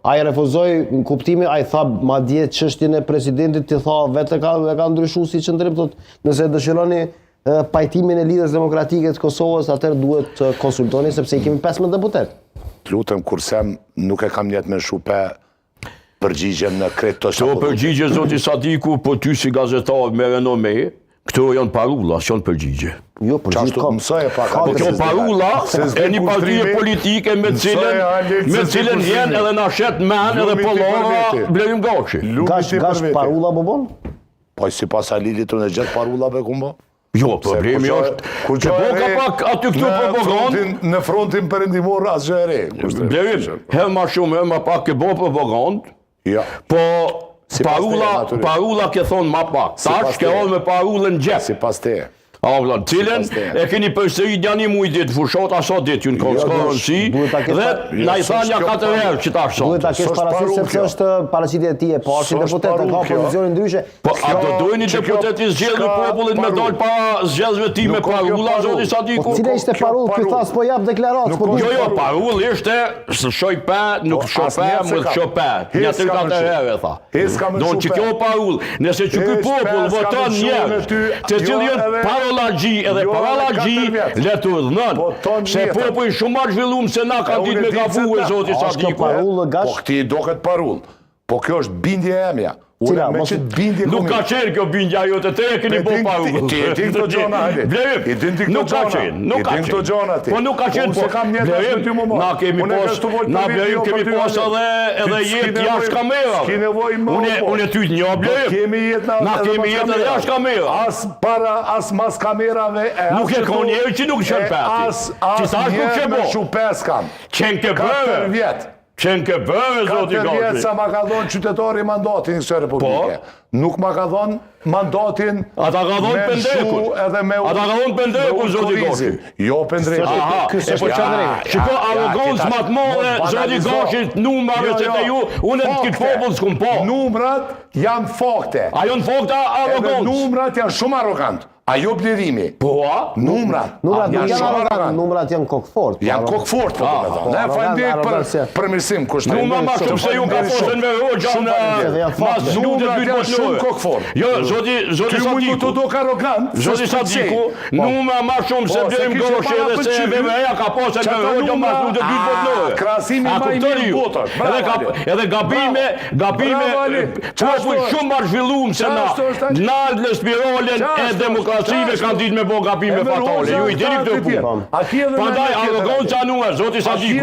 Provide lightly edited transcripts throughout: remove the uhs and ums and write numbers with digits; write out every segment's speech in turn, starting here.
Ai refuzoi në kuptimin, ai tha madje çështjen e presidentit ti tha vetë ka ndryshuar si qendrim, thotë nëse dëshironi pajtimin e lidhjes demokratike të Kosovës, atëherë duhet të konsultoni sepse i kemi 15 deputet. Lutem kursem nuk e kam njetë me shupe përgjigjen në kretë të Këto përgjigje, zoti Sadiku, po ty si gazetar me renome, këto janë parulla, s'janë përgjigje. Jo, përgjigje ka. Mësoj e pak. Po kjo parulla e një partije politike me cilën vjen edhe na shet men edhe pollara Blerim Gashi. Gash parulla po bon? Po si pas Alilit unë e gjatë parullave kumbo? Jo, problemi është që boka pak aty këtu propagandë. Në frontin perëndimor asgjë e re. Blerim, herë ma shumë, herë ma pak ke bo propagandë, po parulla ke thonë ma pak. Tash ke orë me parullën gjepë. Si pas te. Cilën e keni përsëri një muj ditë, fushat aso ditë ju në konskërënësi, dhe na i thanja 4 herë që ta shot. Duhet ta kesh parasysh sepse është paraqitja e tij e parë si deputet, ka pozicion ndryshe. Po a do dojeni deputeti zgjedhur popullit me dal pa zgjedhjeve ti me parulla, zoti Sadiku? Cila ishte parulla ky thas po jap deklaratë, po jo, parulla ishte shoj pa, nuk shopa, më shopa. Ja 3-4 herë tha. Don që kjo parulla, nëse që ky popull voton një, të cilën paralagji edhe paralagji letu dhënën. Se popull shumë ma zhvillum se na ka ditë me gafu e zoti Sadiku. Po këti doket parull. Po kjo është bindje e emja. Nuk ka qenë kjo bindja jote, te e keni bo parull. Ti e din këto gjona, hajde. Blerim, nuk ka qenë. Po nuk ka qenë, Blerim, na kemi pas edhe jetë jashtë kamera. Unë e tyt një, Blerim. Na kemi jetë edhe jashtë kamera. As para, as mas kamerave. Nuk e ka njerë që nuk qenë peti. Që sa është nuk që bo. Shupes kam. Qenë ke bërë. 4 vjetë. Qenë ke bërë, zoti Gashi. 4 vjetë sa ma ka dhonë qytetari mandatin në kësë republike. Nuk ma ka dhonë mandatin ata ka dhonë pendekun. Ata ka dhonë pendekun, zoti Gashi. Jo pendekun. Shiko, arrogancë matë modhe, zoti Gashi, numrave që të ju, unë në këtë popull s'kum po. Numrat janë fakte. A janë fakte arrogancë? Numrat janë shumë arrogantë. Ajo Blerimi. Po, numrat. Numrat janë arrogantë, numrat janë kokfort. Janë kokfort, po të me thonë. Ne falenderit për përmirësim kushtrim. Numra ma shumë se ju ka posën me rogja në mas lutet bytë janë shumë kokfort. Jo, zoti Sadiku. Ty do ka arrogant. Zoti Sadiku, numra ma shumë se Blerim Gashi edhe se VVE ka posën me rogja mas lutet bytë botlore. Krasimi ma i mirë botër. Edhe gabime, popull shumë ma zhvillum se na në spiralen e demokracive kanë ditë me bo gabime fatale. Ju i diri këtë punë. Pandaj, arroganca nuar, zoti Sadiku.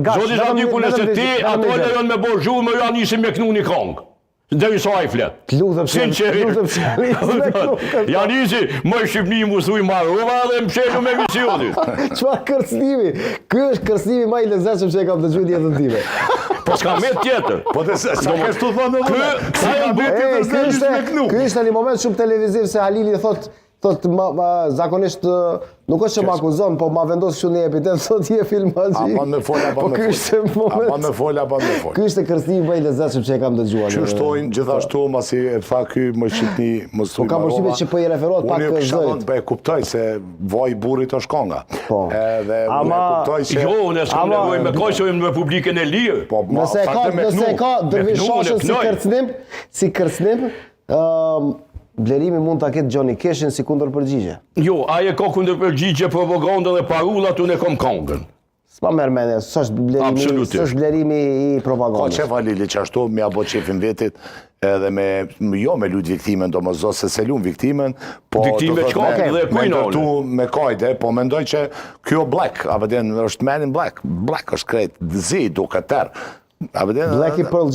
Zoti Sadiku, nëse ti ato e lejon me bo zhurë, më janë njësi me knu një kongë. Deri sa i flet. Sinqerisht. Ja nisi, më Shqipni mu thuj marrova dhe më shelu me misionit. Çfarë kërcënimi? Ky është kërcënimi më i lezetshëm që e kam dëgjuar në jetën time. Po s'ka me tjetër. Po të sa ke tu thonë Ky është një moment shumë televiziv se Halili thotë zakonisht nuk është që më akuzon, po ma vendos kështu një epitet, thot je filmazhi. Apan me fol. Ky është kërcënimi më i lezetshëm që e kam dëgjuar. Që shtojnë gjithashtu masi e tha ky më Shqipni mos thuj. Po kam përshtypjen që po i referohet pak zërit. zërit. Po e kuptoj se vaj burrit është konga. Edhe unë e kuptoj se jo, unë s'kam nevojë me kojë në Republikën e Lirë. Nëse ka dërvishashën si kërcënim, Blerimi mund ta ketë Gjoni Keshin si kundër përgjigje. Jo, aje ka kundër përgjigje, propaganda dhe parullat, unë e kom kongën. S'pa merr mendje, s'është Blerimi i propagandës. Ka qef Halili që ashtu me abo qefin vetit edhe me lut viktimen, do më zos se lunë viktimen, po viktime qka dhe kujnone. Me kajde, po mendoj që kjo Black, a vëden është Men in Black, Black është krejt zi, duke tërë. Black i Pearl